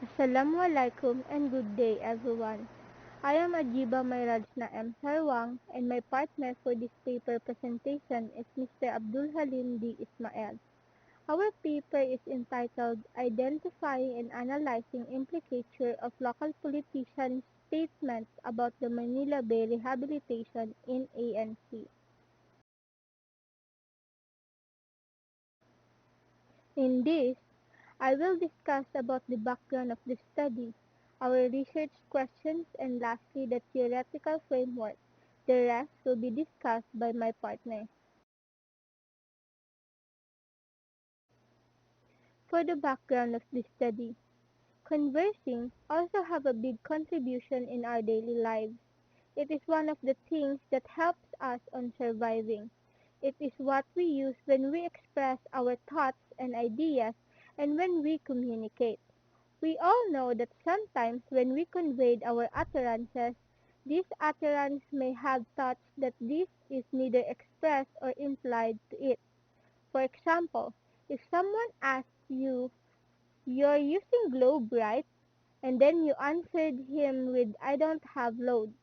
Assalamualaikum and good day everyone. I am Ajiba Mayrajna M. Sarwang and my partner for this paper presentation is Mr. Abdul Halim D. Ismail. Our paper is entitled Identifying and Analyzing Implicature of Local Politicians' Statements about the Manila Bay Rehabilitation in ANC. In this, I will discuss about the background of the study, our research questions, and lastly the theoretical framework. The rest will be discussed by my partner. For the background of the study, conversing also have a big contribution in our daily lives. It is one of the things that helps us on surviving. It is what we use when we express our thoughts and ideas and when we communicate. We all know that sometimes when we conveyed our utterances, these utterances may have thoughts that this is neither expressed or implied to it. For example, if someone asks you, "You're using globe, right?" and then you answered him with, "I don't have load."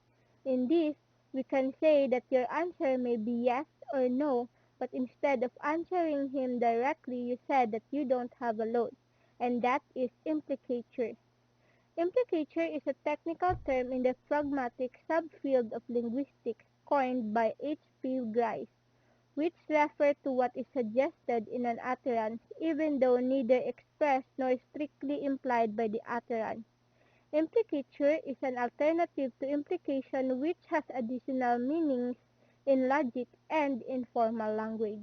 In this, we can say that your answer may be yes or no, but instead of answering him directly, you said that you don't have a load, and that is implicature. Implicature is a technical term in the pragmatic subfield of linguistics coined by H. P. Grice, which refers to what is suggested in an utterance even though neither expressed nor strictly implied by the utterance. Implicature is an alternative to implication which has additional meanings in logic and in formal language.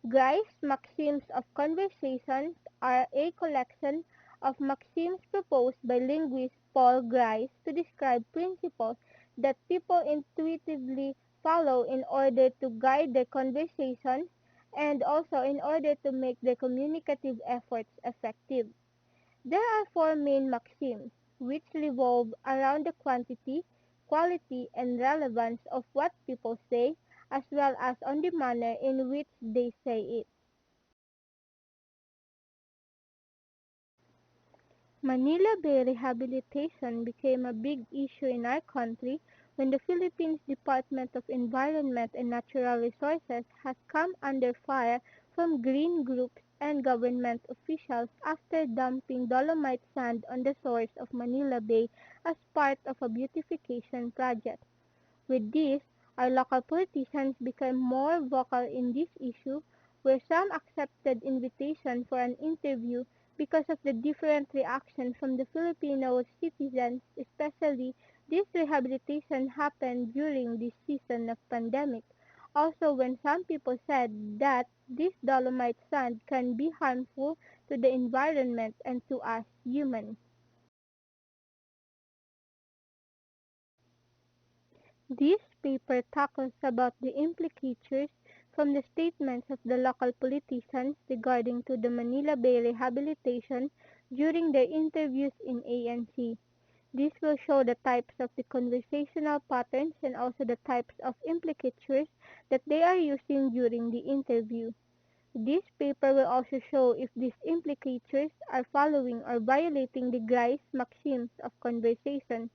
Grice's maxims of conversation are a collection of maxims proposed by linguist Paul Grice to describe principles that people intuitively follow in order to guide their conversation and also in order to make their communicative efforts effective. There are four main maxims, which revolve around the quantity, quality, and relevance of what people say, as well as on the manner in which they say it. Manila Bay rehabilitation became a big issue in our country when the Philippines Department of Environment and Natural Resources has come under fire from green groups and government officials after dumping dolomite sand on the shores of Manila Bay as part of a beautification project. With this, our local politicians became more vocal in this issue, where some accepted invitation for an interview because of the different reaction from the Filipino citizens, especially this rehabilitation happened during this season of pandemic. Also, when some people said that this dolomite sand can be harmful to the environment and to us humans. This paper tackles about the implicatures from the statements of the local politicians regarding to the Manila Bay rehabilitation during their interviews in ANC. This will show the types of the conversational patterns and also the types of implicatures that they are using during the interview. This paper will also show if these implicatures are following or violating the Grice maxims of conversation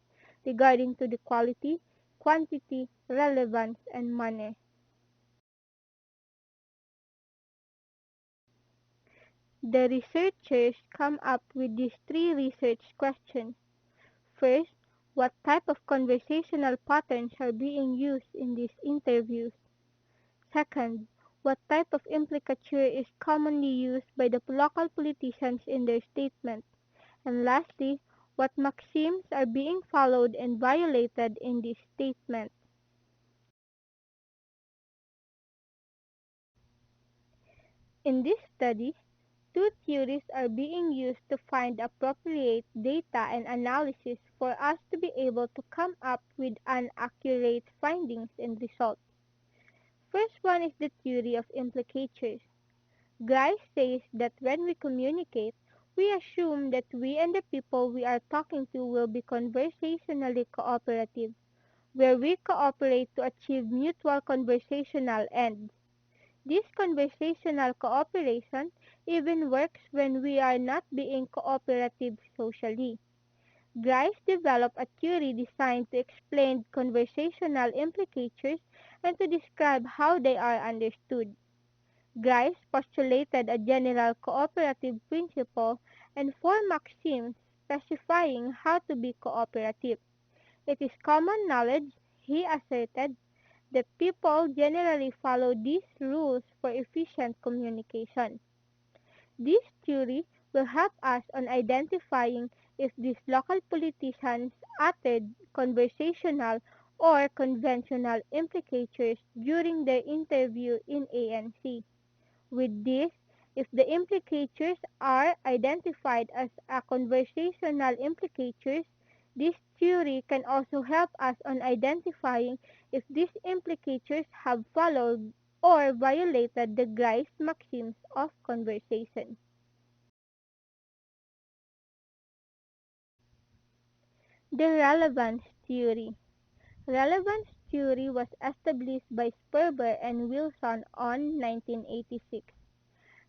regarding to the quality, quantity, relevance, and manner. The researchers come up with these three research questions. First, what type of conversational patterns are being used in these interviews? Second, what type of implicature is commonly used by the local politicians in their statement? And lastly, what maxims are being followed and violated in this statement? In this study, two theories are being used to find appropriate data and analysis for us to be able to come up with an accurate findings and results. First one is the theory of implicatures. Grice says that when we communicate, we assume that we and the people we are talking to will be conversationally cooperative, where we cooperate to achieve mutual conversational ends. This conversational cooperation even works when we are not being cooperative socially. Grice developed a theory designed to explain conversational implicatures and to describe how they are understood. Grice postulated a general cooperative principle and four maxims specifying how to be cooperative. It is common knowledge, he asserted, that people generally follow these rules for efficient communication. This theory will help us on identifying if these local politicians uttered conversational or conventional implicatures during their interview in ANC. With this, if the implicatures are identified as a conversational implicatures, this theory can also help us on identifying if these implicatures have followed or violated the Grice maxims of conversation. The relevance theory. Relevance theory was established by Sperber and Wilson on 1986.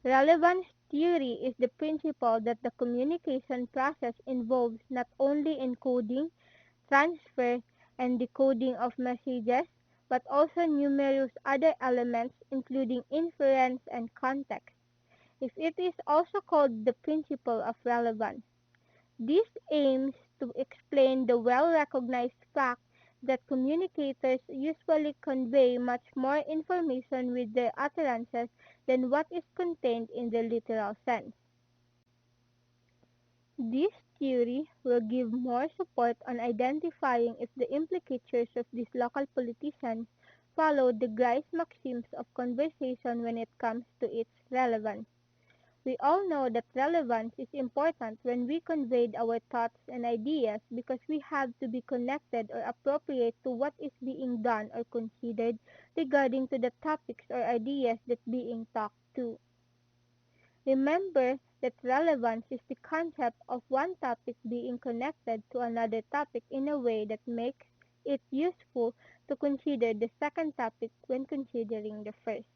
Relevance theory is the principle that the communication process involves not only encoding, transfer, and decoding of messages, but also numerous other elements including inference and context. If it is also called the principle of relevance. This aims to explain the well-recognized fact that communicators usually convey much more information with their utterances than what is contained in the literal sense. This theory will give more support on identifying if the implicatures of these local politicians follow the Grice maxims of conversation when it comes to its relevance. We all know that relevance is important when we convey our thoughts and ideas because we have to be connected or appropriate to what is being done or considered regarding to the topics or ideas that being talked to. Remember that relevance is the concept of one topic being connected to another topic in a way that makes it useful to consider the second topic when considering the first.